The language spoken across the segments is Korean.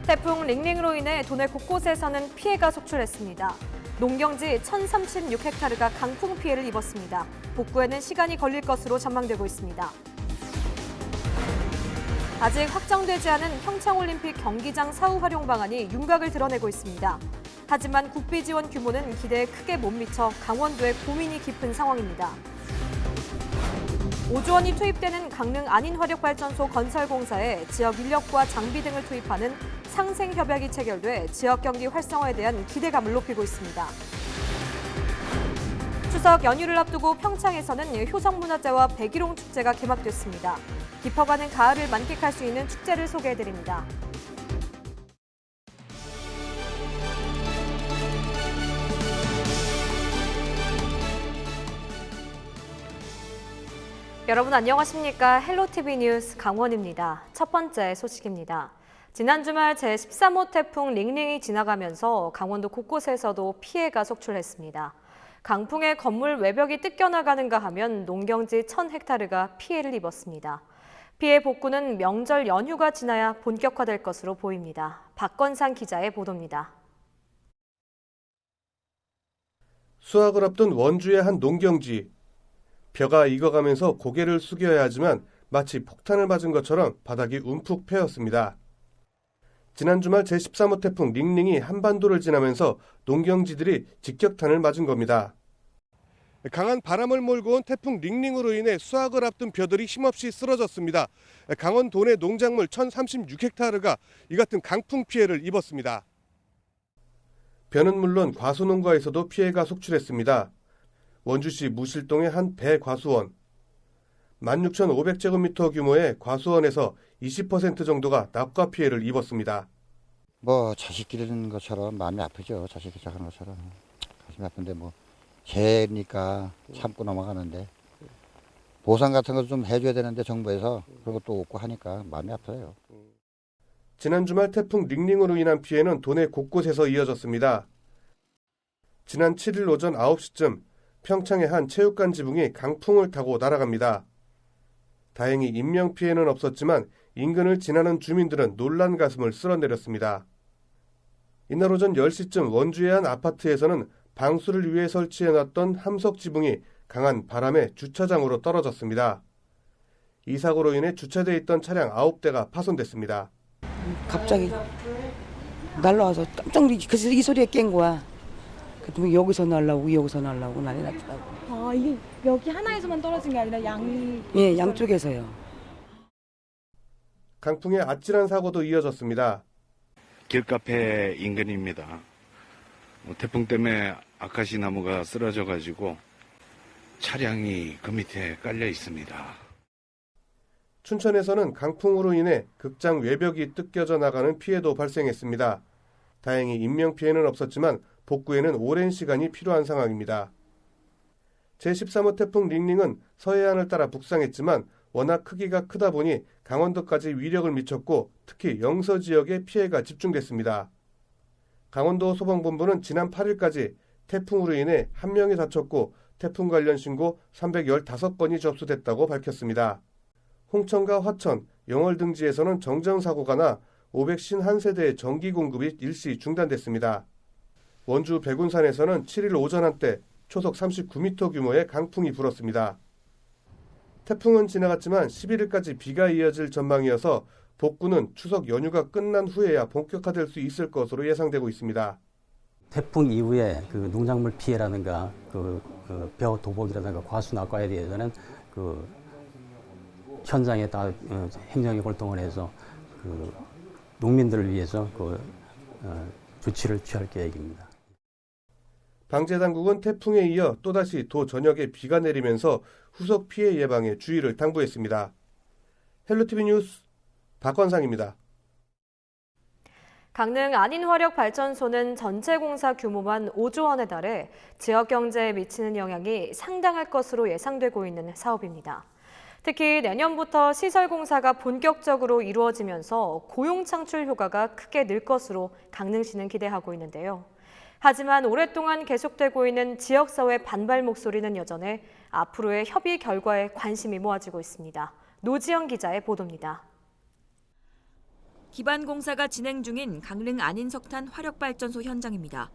태풍 링링으로 인해 도내 곳곳에서는 피해가 속출했습니다. 농경지 1,036헥타르가 강풍 피해를 입었습니다. 복구에는 시간이 걸릴 것으로 전망되고 있습니다. 아직 확정되지 않은 평창올림픽 경기장 사후 활용 방안이 윤곽을 드러내고 있습니다. 하지만 국비 지원 규모는 기대에 크게 못 미쳐 강원도의 고민이 깊은 상황입니다. 5조 원이 투입되는 강릉 안인화력발전소 건설 공사에 지역 인력과 장비 등을 투입하는 상생협약이 체결돼 지역 경기 활성화에 대한 기대감을 높이고 있습니다. 추석 연휴를 앞두고 평창에서는 효성문화제와 백일홍 축제가 개막됐습니다. 깊어가는 가을을 만끽할 수 있는 축제를 소개해드립니다. 여러분 안녕하십니까? 헬로티비 뉴스 강원입니다. 첫 번째 소식입니다. 지난 주말 제13호 태풍 링링이 지나가면서 강원도 곳곳에서도 피해가 속출했습니다. 강풍에 건물 외벽이 뜯겨나가는가 하면 농경지 1,000헥타르가 피해를 입었습니다. 피해 복구는 명절 연휴가 지나야 본격화될 것으로 보입니다. 박건상 기자의 보도입니다. 수확을 앞둔 원주의 한 농경지. 벼가 익어가면서 고개를 숙여야 하지만 마치 폭탄을 맞은 것처럼 바닥이 움푹 패였습니다. 지난 주말 제13호 태풍 링링이 한반도를 지나면서 농경지들이 직격탄을 맞은 겁니다. 강한 바람을 몰고 온 태풍 링링으로 인해 수확을 앞둔 벼들이 힘없이 쓰러졌습니다. 강원 도내 농작물 1,036헥타르가 이 같은 강풍 피해를 입었습니다. 벼는 물론 과수농가에서도 피해가 속출했습니다. 원주시 무실동의 한 배과수원. 16,500제곱미터 규모의 과수원에서 20% 정도가 낙과 피해를 입었습니다. 자식 기르는 것처럼 마음이 아프죠. 자식 기르는 것처럼. 가슴이 아픈데 재니까 참고 넘어가는데 보상 같은 것도 좀 해줘야 되는데 정부에서 그런 것도 없고 하니까 마음이 아파요. 지난 주말 태풍 링링으로 인한 피해는 도내 곳곳에서 이어졌습니다. 지난 7일 오전 9시쯤 평창의 한 체육관 지붕이 강풍을 타고 날아갑니다. 다행히 인명피해는 없었지만 인근을 지나는 주민들은 놀란 가슴을 쓸어내렸습니다. 이날 오전 10시쯤 원주의 한 아파트에서는 방수를 위해 설치해놨던 함석 지붕이 강한 바람에 주차장으로 떨어졌습니다. 이 사고로 인해 주차돼 있던 차량 9대가 파손됐습니다. 갑자기 날라와서 깜짝 놀라서 그래서 이 소리에 깬 거야. 여기서 날라오고 여기서 날라오고 난리 났더라고. 아, 이게 여기 하나에서만 떨어진 게 아니라 예, 양쪽에서요. 강풍에 아찔한 사고도 이어졌습니다. 길카페 인근입니다. 태풍 때문에 아카시 나무가 쓰러져가지고 차량이 그 밑에 깔려 있습니다. 춘천에서는 강풍으로 인해 극장 외벽이 뜯겨져 나가는 피해도 발생했습니다. 다행히 인명피해는 없었지만 복구에는 오랜 시간이 필요한 상황입니다. 제13호 태풍 링링은 서해안을 따라 북상했지만 워낙 크기가 크다 보니 강원도까지 위력을 미쳤고 특히 영서 지역에 피해가 집중됐습니다. 강원도 소방본부는 지난 8일까지 태풍으로 인해 1명이 다쳤고 태풍 관련 신고 315건이 접수됐다고 밝혔습니다. 홍천과 화천, 영월 등지에서는 정전사고가 나 551세대의 전기 공급이 일시 중단됐습니다. 원주 백운산에서는 7일 오전 한때 초속 39m 규모의 강풍이 불었습니다. 태풍은 지나갔지만 11일까지 비가 이어질 전망이어서 복구는 추석 연휴가 끝난 후에야 본격화될 수 있을 것으로 예상되고 있습니다. 태풍 이후에 농작물 피해라든가 벼 도복이라든가 과수 낙과에 대해서는 현장에 다 행정이 활동을 해서 농민들을 위해서 조치를 취할 계획입니다. 방재당국은 태풍에 이어 또다시 도 전역에 비가 내리면서 후속 피해 예방에 주의를 당부했습니다. 헬로티비 뉴스 박건상입니다. 강릉 안인화력발전소는 전체 공사 규모만 5조 원에 달해 지역 경제에 미치는 영향이 상당할 것으로 예상되고 있는 사업입니다. 특히 내년부터 시설 공사가 본격적으로 이루어지면서 고용 창출 효과가 크게 늘 것으로 강릉시는 기대하고 있는데요. 하지만 오랫동안 계속되고 있는 지역사회 반발 목소리는 여전해 앞으로의 협의 결과에 관심이 모아지고 있습니다. 노지영 기자의 보도입니다. 기반 공사가 진행 중인 강릉 안인석탄 화력발전소 현장입니다.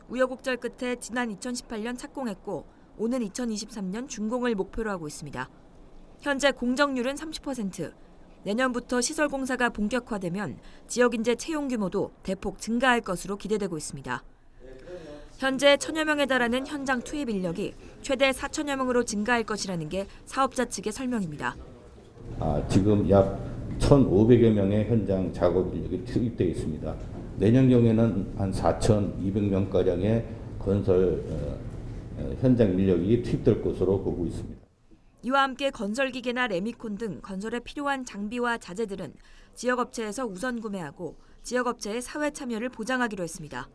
우여곡절 끝에 지난 2018년 착공했고 오는 2023년 준공을 목표로 하고 있습니다. 현재 공정률은 30%. 내년부터 시설 공사가 본격화되면 지역 인재 채용 규모도 대폭 증가할 것으로 기대되고 있습니다. 현재 1000여 명에 달하는 현장 투입 인력이 최대 4000여 명으로 증가할 것이라는 게 사업자 측의 설명입니다. 지금 약 1,500여 명의 현장 작업 인력이 투입되어 있습니다. 내년 경에는 한 4,200명가량의 건설 현장 인력이 투입될 것으로 보고 있습니다. 이와 함께 건설기계나 레미콘 등 건설에 필요한 장비와 자재들은 지역업체에서 우선 구매하고 지역업체의 사회 참여를 보장하기로 했습니다.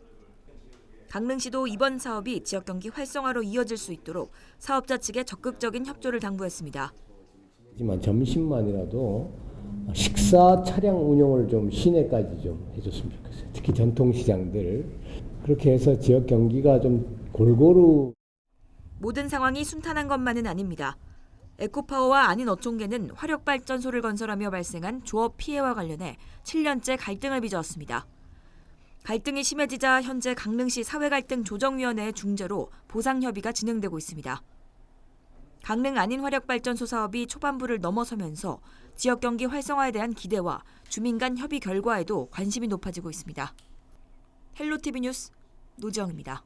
강릉시도 이번 사업이 지역 경기 활성화로 이어질 수 있도록 사업자 측에 적극적인 협조를 당부했습니다. 하지만 점심만이라도 식사 차량 운영을 좀 시내까지 좀 해줬으면 좋겠어요. 특히 전통시장들 그렇게 해서 지역 경기가 좀 골고루. 모든 상황이 순탄한 것만은 아닙니다. 에코파워와 안인어촌계는 화력발전소를 건설하며 발생한 조업 피해와 관련해 7년째 갈등을 빚어왔습니다. 갈등이 심해지자 현재 강릉시 사회갈등조정위원회의 중재로 보상협의가 진행되고 있습니다. 강릉 안인화력발전소 사업이 초반부를 넘어서면서 지역 경기 활성화에 대한 기대와 주민 간 협의 결과에도 관심이 높아지고 있습니다. 헬로티비 뉴스 노지영입니다.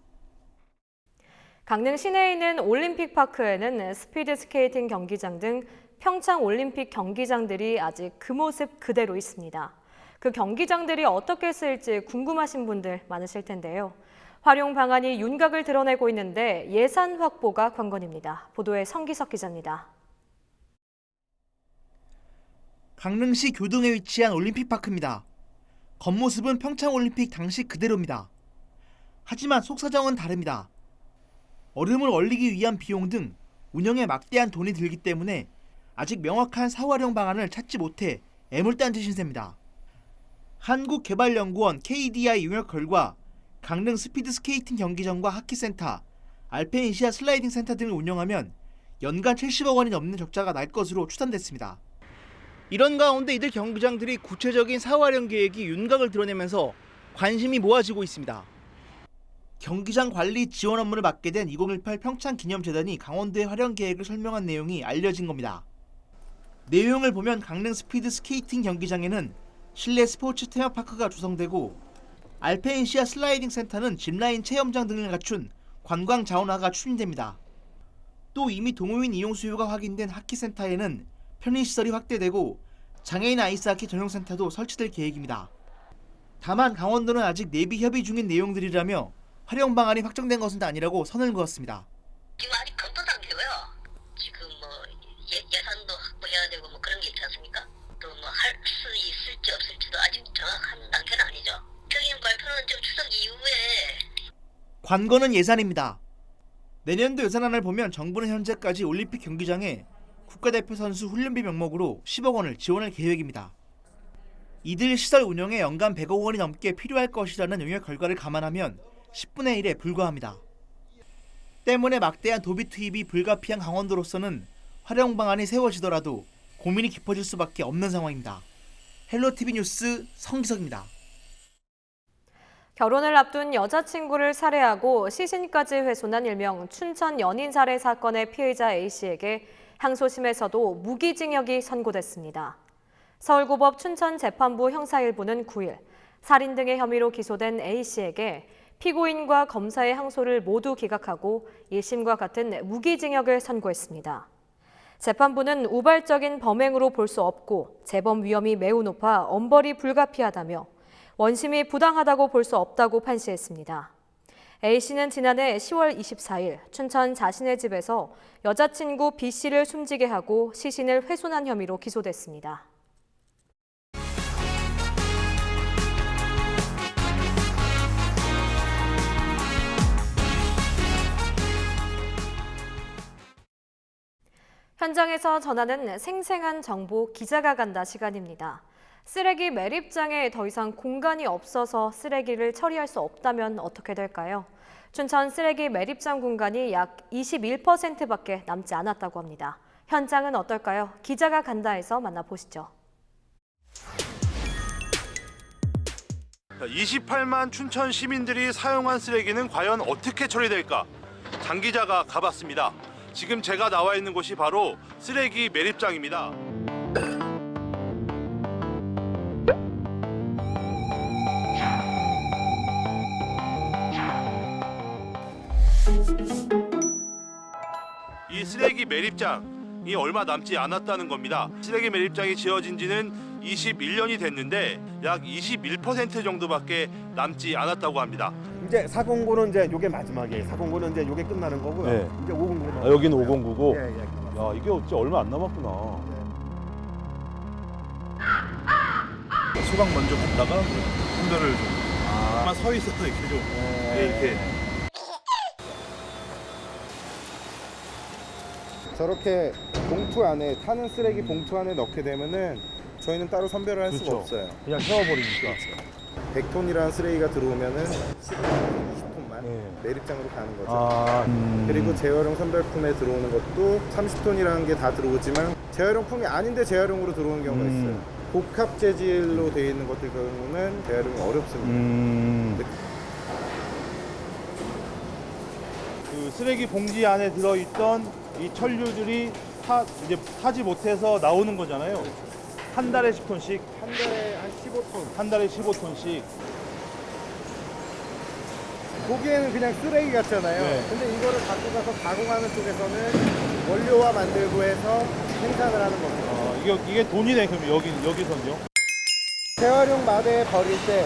강릉 시내에 있는 올림픽파크에는 스피드 스케이팅 경기장 등 평창 올림픽 경기장들이 아직 그 모습 그대로 있습니다. 그 경기장들이 어떻게 쓰일지 궁금하신 분들 많으실 텐데요. 활용 방안이 윤곽을 드러내고 있는데 예산 확보가 관건입니다. 보도에 성기석 기자입니다. 강릉시 교동에 위치한 올림픽파크입니다. 겉모습은 평창올림픽 당시 그대로입니다. 하지만 속사정은 다릅니다. 얼음을 얼리기 위한 비용 등 운영에 막대한 돈이 들기 때문에 아직 명확한 사활용 방안을 찾지 못해 애물단지 신세입니다. 한국개발연구원 KDI 용역 결과 강릉 스피드 스케이팅 경기장과 하키센터, 알펜시아 슬라이딩 센터 등을 운영하면 연간 70억 원이 넘는 적자가 날 것으로 추산됐습니다. 이런 가운데 이들 경기장들이 구체적인 사활용 계획이 윤곽을 드러내면서 관심이 모아지고 있습니다. 경기장 관리 지원 업무를 맡게 된 2018 평창기념재단이 강원도의 활용 계획을 설명한 내용이 알려진 겁니다. 내용을 보면 강릉 스피드 스케이팅 경기장에는 실내 스포츠 테마파크가 조성되고 알펜시아 슬라이딩 센터는 짚라인 체험장 등을 갖춘 관광 자원화가 추진됩니다. 또 이미 동호인 이용 수요가 확인된 하키센터에는 편의시설이 확대되고 장애인 아이스하키 전용센터도 설치될 계획입니다. 다만 강원도는 아직 내비 협의 중인 내용들이라며 활용 방안이 확정된 것은 아니라고 선을 그었습니다. 지금 아직 검토 단계고요. 지금 예산도 확보해야 되고 그런 게 있지 않습니까? 또 할 수 있을지 없을지도 아직 정확한 단계는 아니죠. 적인 발표는 좀 추석 이후에. 관건은 예산입니다. 내년도 예산안을 보면 정부는 현재까지 올림픽 경기장에 국가대표 선수 훈련비 명목으로 10억 원을 지원할 계획입니다. 이들 시설 운영에 연간 100억 원이 넘게 필요할 것이라는 용역 결과를 감안하면 10분의 1에 불과합니다. 때문에 막대한 도비 투입이 불가피한 강원도로서는 활용 방안이 세워지더라도 고민이 깊어질 수밖에 없는 상황입니다. 헬로티비 뉴스 성기석입니다. 결혼을 앞둔 여자친구를 살해하고 시신까지 훼손한 일명 춘천 연인 살해 사건의 피의자 A씨에게 항소심에서도 무기징역이 선고됐습니다. 서울고법 춘천재판부 형사1부는 9일 살인 등의 혐의로 기소된 A씨에게 피고인과 검사의 항소를 모두 기각하고 1심과 같은 무기징역을 선고했습니다. 재판부는 우발적인 범행으로 볼 수 없고 재범 위험이 매우 높아 엄벌이 불가피하다며 원심이 부당하다고 볼 수 없다고 판시했습니다. A씨는 지난해 10월 24일 춘천 자신의 집에서 여자친구 B씨를 숨지게 하고 시신을 훼손한 혐의로 기소됐습니다. 현장에서 전하는 생생한 정보 기자가 간다 시간입니다. 쓰레기 매립장에 더 이상 공간이 없어서 쓰레기를 처리할 수 없다면 어떻게 될까요? 춘천 쓰레기 매립장 공간이 약 21%밖에 남지 않았다고 합니다. 현장은 어떨까요? 기자가 간다에서 만나보시죠. 28만 춘천 시민들이 사용한 쓰레기는 과연 어떻게 처리될까? 장 기자가 가봤습니다. 지금 제가 나와 있는 곳이 바로 쓰레기 매립장입니다. 이 쓰레기 매립장이 얼마 남지 않았다는 겁니다. 쓰레기 매립장이 지어진 지는 21년이 됐는데 약 21% 정도밖에 남지 않았다고 합니다. 이제 409는 이제 요게 마지막이에요. 409는 이제 요게 끝나는 거고요. 네. 이제 509. 아, 여기는 509고. 예, 예. 야, 이게 진짜 얼마 안 남았구나. 소방 먼저 갔다가 선별을 좀 아마 서 있어서 이렇게 좀 이렇게 저렇게 봉투 안에 타는 쓰레기 봉투 안에 넣게 되면은 저희는 따로 선별을 할 수가 없어요. 그냥 태워버리니까. 100톤이라는 쓰레기가 들어오면은 20톤만 매립장으로 가는 거죠. 그리고 재활용 선별품에 들어오는 것도 30톤이라는 게 다 들어오지만 재활용품이 아닌데 재활용으로 들어오는 경우가 있어요. 복합 재질로 되어 있는 것들 경우는 재활용이 어렵습니다. 그 쓰레기 봉지 안에 들어있던 이 천류들이 이제 타지 못해서 나오는 거잖아요. 한 달에 10톤씩. 한 달에 한 15톤. 한 달에 15톤씩. 보기에는 그냥 쓰레기 같잖아요. 네. 근데 이거를 갖고 가서 가공하는 쪽에서는 원료와 만들고 해서 생산을 하는 겁니다. 이게 돈이네. 그럼 여기선요? 재활용 마대에 버릴 때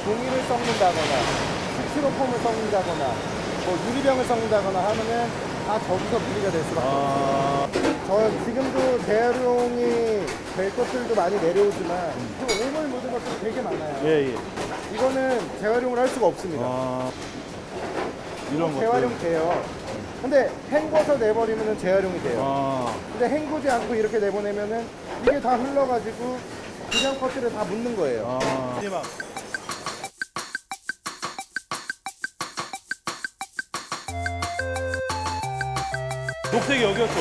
종이를 썩는다거나 스티로폼을 썩는다거나 뭐 유리병을 썩는다거나 하면은 다 저기서 분리가 될 수밖에 없어요. 저 지금도 재활용이 될 것들도 많이 내려오지만 그 오물 묻은 것들이 되게 많아요. 예. 이거는 재활용을 할 수가 없습니다. 이런 것들. 재활용 돼요. 근데 헹궈서 내버리면 재활용이 돼요. 근데 헹구지 않고 이렇게 내보내면은 이게 다 흘러가지고 그냥 것들을 다 묻는 거예요. 녹색이 여기였죠?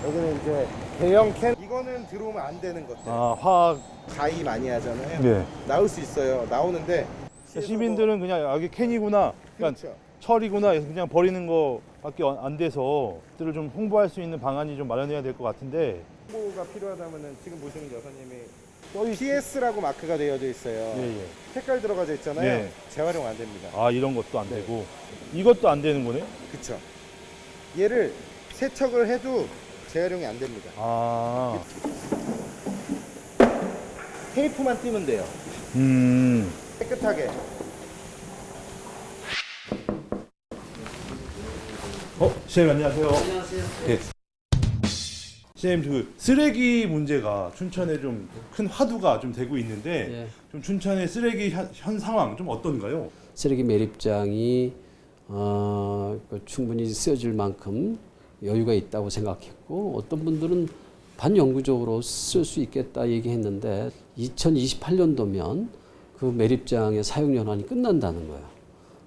여기는 이제 대형 캔. 이거는 들어오면 안 되는 것들. 화학. 가위 많이 하잖아요. 네. 나올 수 있어요. 나오는데 시민들은 그냥 이게 캔이구나, 그러니까 그렇죠. 철이구나 해서 그냥 버리는 거밖에 안 돼서 그들을 좀 홍보할 수 있는 방안이 좀 마련해야 될 것 같은데. 홍보가 필요하다면은 지금 보시는 여사님이 PS라고 마크가 되어져 있어요. 예. 색깔 들어가져 있잖아요. 네. 재활용 안 됩니다. 이런 것도 안 되고 이것도 안 되는 거네? 그렇죠. 얘를 세척을 해도 재활용이 안 됩니다. 테이프만 띄면 돼요. 깨끗하게. 시장님 안녕하세요. 안녕하세요. 네. 시장님, 그 쓰레기 문제가 춘천에 좀 큰 화두가 좀 되고 있는데 좀 춘천의 쓰레기 현 상황 좀 어떤가요? 쓰레기 매립장이 충분히 쓰여질 만큼 여유가 있다고 생각했고 어떤 분들은 반영구적으로 쓸 수 있겠다 얘기했는데 2028년도면 그 매립장의 사용 연한이 끝난다는 거예요.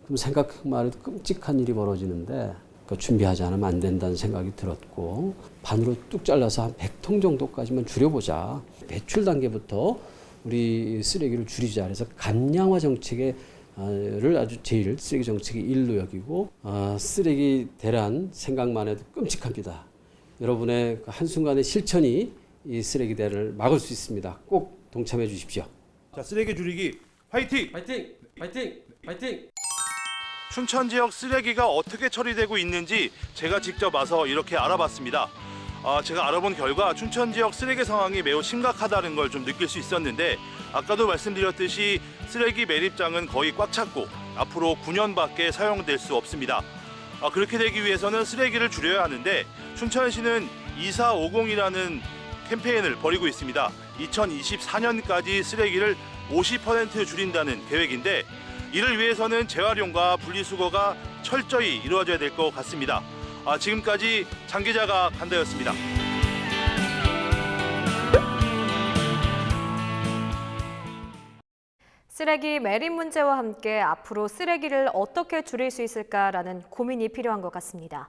그럼 생각만 해도 끔찍한 일이 벌어지는데 준비하지 않으면 안 된다는 생각이 들었고 반으로 뚝 잘라서 한 100통 정도까지만 줄여보자. 배출 단계부터 우리 쓰레기를 줄이자. 그래서 감량화 정책을 아주 제일 쓰레기 정책의 일로 여기고 쓰레기 대란 생각만 해도 끔찍합니다. 여러분의 한순간의 실천이 이 쓰레기 대란을 막을 수 있습니다. 꼭 동참해 주십시오. 자, 쓰레기 줄이기 화이팅! 화이팅! 화이팅! 화이팅! 춘천 지역 쓰레기가 어떻게 처리되고 있는지 제가 직접 와서 이렇게 알아봤습니다. 제가 알아본 결과 춘천 지역 쓰레기 상황이 매우 심각하다는 걸 좀 느낄 수 있었는데 아까도 말씀드렸듯이 쓰레기 매립장은 거의 꽉 찼고 앞으로 9년밖에 사용될 수 없습니다. 그렇게 되기 위해서는 쓰레기를 줄여야 하는데 춘천시는 2450이라는 캠페인을 벌이고 있습니다. 2024년까지 쓰레기를 50% 줄인다는 계획인데 이를 위해서는 재활용과 분리수거가 철저히 이루어져야 될 것 같습니다. 지금까지 장 기자가 간다였습니다. 쓰레기 매립 문제와 함께 앞으로 쓰레기를 어떻게 줄일 수 있을까라는 고민이 필요한 것 같습니다.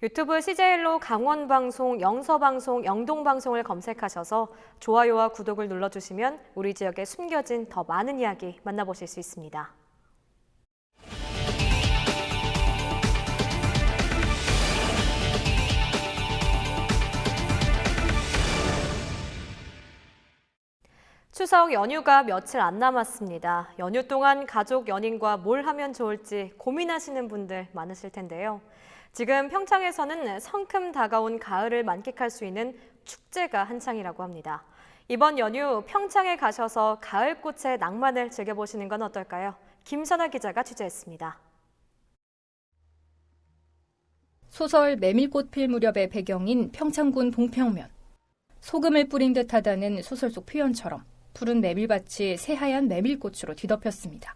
유튜브 CJ헬로 강원방송, 영서방송, 영동방송을 검색하셔서 좋아요와 구독을 눌러주시면 우리 지역에 숨겨진 더 많은 이야기 만나보실 수 있습니다. 추석 연휴가 며칠 안 남았습니다. 연휴 동안 가족, 연인과 뭘 하면 좋을지 고민하시는 분들 많으실 텐데요. 지금 평창에서는 성큼 다가온 가을을 만끽할 수 있는 축제가 한창이라고 합니다. 이번 연휴 평창에 가셔서 가을꽃의 낭만을 즐겨보시는 건 어떨까요? 김선아 기자가 취재했습니다. 소설 메밀꽃 필 무렵의 배경인 평창군 봉평면. 소금을 뿌린 듯하다는 소설 속 표현처럼 푸른 메밀밭이 새하얀 메밀꽃으로 뒤덮였습니다.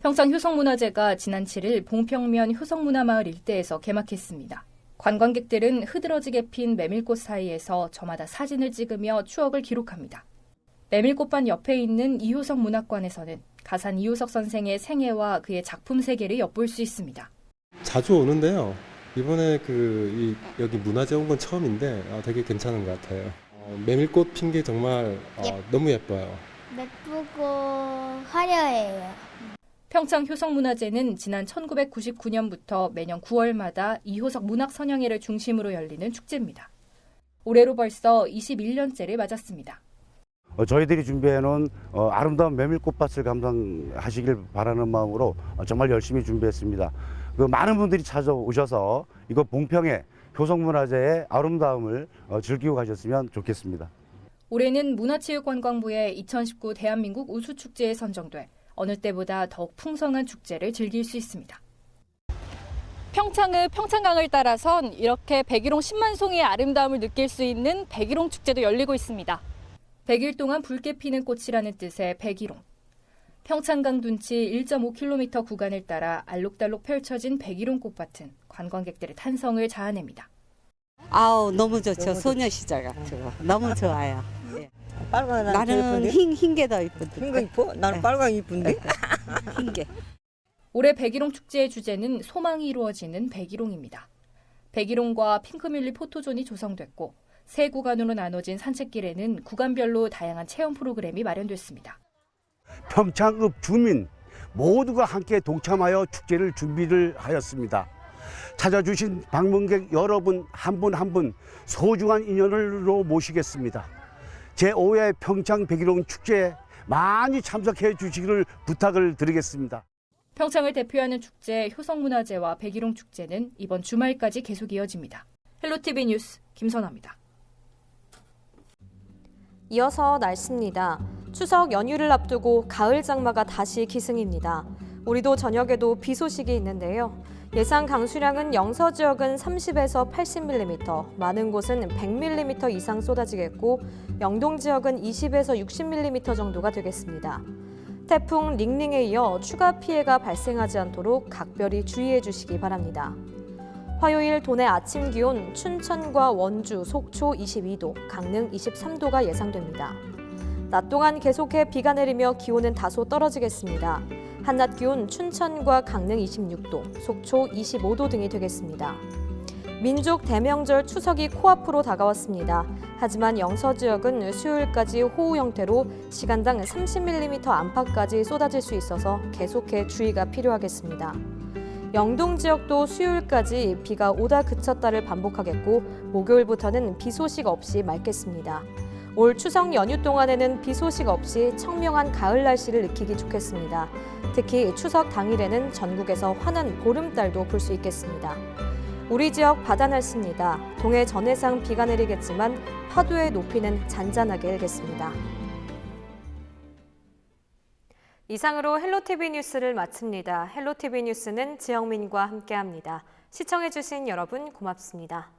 평창 효성문화제가 지난 7일 봉평면 효성문화마을 일대에서 개막했습니다. 관광객들은 흐드러지게 핀 메밀꽃 사이에서 저마다 사진을 찍으며 추억을 기록합니다. 메밀꽃밭 옆에 있는 이효석 문학관에서는 가산 이효석 선생의 생애와 그의 작품 세계를 엿볼 수 있습니다. 자주 오는데요. 이번에 여기 문화제 온 건 처음인데 되게 괜찮은 것 같아요. 메밀꽃 핀 게 정말 너무 예뻐요. 예쁘고 화려해요. 평창 효성문화제는 지난 1999년부터 매년 9월마다 이효석 문학선영회를 중심으로 열리는 축제입니다. 올해로 벌써 21년째를 맞았습니다. 저희들이 준비해놓은 아름다운 메밀꽃밭을 감상하시길 바라는 마음으로 정말 열심히 준비했습니다. 많은 분들이 찾아오셔서 이곳 봉평의 효성문화제의 아름다움을 즐기고 가셨으면 좋겠습니다. 올해는 문화체육관광부의 2019 대한민국 우수축제에 선정돼 어느 때보다 더욱 풍성한 축제를 즐길 수 있습니다. 평창의 평창강을 따라선 이렇게 백일홍 10만 송이의 아름다움을 느낄 수 있는 백일홍 축제도 열리고 있습니다. 100일 동안 붉게 피는 꽃이라는 뜻의 백일홍. 평창강 둔치 1.5km 구간을 따라 알록달록 펼쳐진 백일홍 꽃밭은 관광객들의 탄성을 자아냅니다. 아우 너무 좋죠. 소녀 시절 같고 너무 좋아요. 빨간 나는 흰 게 더 이쁜데. 흰 거 이뻐? 나는 빨강 이쁜데. 흰 게. 올해 백일홍 축제의 주제는 소망이 이루어지는 백일홍입니다. 백일홍과 핑크뮬리 포토존이 조성됐고 세 구간으로 나눠진 산책길에는 구간별로 다양한 체험 프로그램이 마련됐습니다. 평창읍 주민 모두가 함께 동참하여 축제를 준비를 하였습니다. 찾아주신 방문객 여러분 한 분 한 분 소중한 인연으로 모시겠습니다. 제5회 평창 백일홍 축제에 많이 참석해 주시기를 부탁을 드리겠습니다. 평창을 대표하는 축제 효성문화제와 백일홍 축제는 이번 주말까지 계속 이어집니다. 헬로티비 뉴스 김선아입니다. 이어서 날씨입니다. 추석 연휴를 앞두고 가을 장마가 다시 기승입니다. 우리도 저녁에도 비 소식이 있는데요. 예상 강수량은 영서 지역은 30에서 80mm, 많은 곳은 100mm 이상 쏟아지겠고 영동 지역은 20에서 60mm 정도가 되겠습니다. 태풍 링링에 이어 추가 피해가 발생하지 않도록 각별히 주의해 주시기 바랍니다. 화요일 도내 아침 기온 춘천과 원주, 속초 22도, 강릉 23도가 예상됩니다. 낮 동안 계속해 비가 내리며 기온은 다소 떨어지겠습니다. 한낮 기온 춘천과 강릉 26도, 속초 25도 등이 되겠습니다. 민족 대명절 추석이 코앞으로 다가왔습니다. 하지만 영서 지역은 수요일까지 호우 형태로 시간당 30mm 안팎까지 쏟아질 수 있어서 계속해 주의가 필요하겠습니다. 영동 지역도 수요일까지 비가 오다 그쳤다를 반복하겠고 목요일부터는 비 소식 없이 맑겠습니다. 올 추석 연휴 동안에는 비 소식 없이 청명한 가을 날씨를 느끼기 좋겠습니다. 특히 추석 당일에는 전국에서 환한 보름달도 볼 수 있겠습니다. 우리 지역 바다 날씨입니다. 동해 전해상 비가 내리겠지만 파도의 높이는 잔잔하게 일겠습니다. 이상으로 헬로티비 뉴스를 마칩니다. 헬로티비 뉴스는 지영민과 함께합니다. 시청해주신 여러분 고맙습니다.